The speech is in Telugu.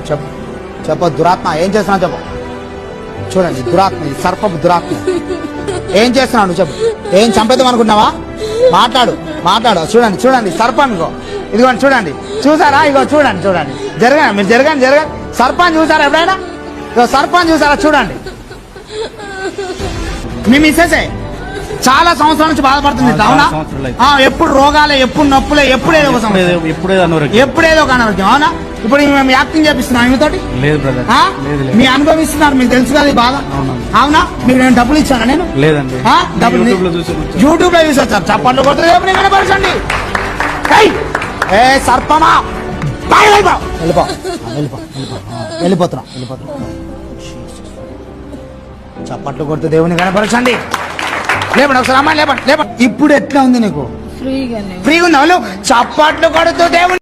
చెప్పు చెప్పు దురాత్మ ఏం చేస్తున్నావు చెప్పు. చూడండి దురాత్మ, సర్పపు దురాత్మ ఏం చేస్తున్నావు నువ్వు చెప్పు. ఏం చంపేద్దాం అనుకుంటున్నావా? మాట్లాడు మాట్లాడు. చూడండి చూడండి సర్పాన్గో ఇదిగోండి చూడండి, చూసారా? ఇగో చూడండి చూడండి, జరగండి మీరు జరగండి జరగండి. సర్పాన్ని చూసారా ఎప్పుడైనా? ఇగో సర్పాన్ని చూసారా? చూడండి. మీ మిస్సెసే చాలా సంవత్సరాల నుంచి బాధపడుతుంది, అవునా? ఎప్పుడు రోగాలే, ఎప్పుడు నొప్పులే, ఎప్పుడేదో ఒక సమస్య, ఎప్పుడేదో ఒక అనారోగ్యం, అవునా? ఇప్పుడు మేము యాక్టింగ్ చేపిస్తున్నాం ఈమెతోటి. మీ అనుభవిస్తున్నారు, మీకు తెలుసు కదా బాగా, అవునా? మీకు నేను డబ్బులు ఇచ్చాను నేను? లేదండి. యూట్యూబ్ లో చూసి వచ్చారు. చప్పట్లు కొడుతుంది కనపరచండి. ఏ సర్పమా వెళ్ళిపో వెళ్ళిపో వెళ్ళిపో వెళ్ళిపోతున్నా వెళ్ళిపోతున్నా. చప్పట్లు కొడుతూ దేవుని కనపరచండి. లేపండి ఒకసారి అమ్మాయి, లేపండి లేపండి. ఇప్పుడు ఎట్లా ఉంది నీకు? ఫ్రీగా ఉందా? చప్పట్లు కొడుతూ దేవుని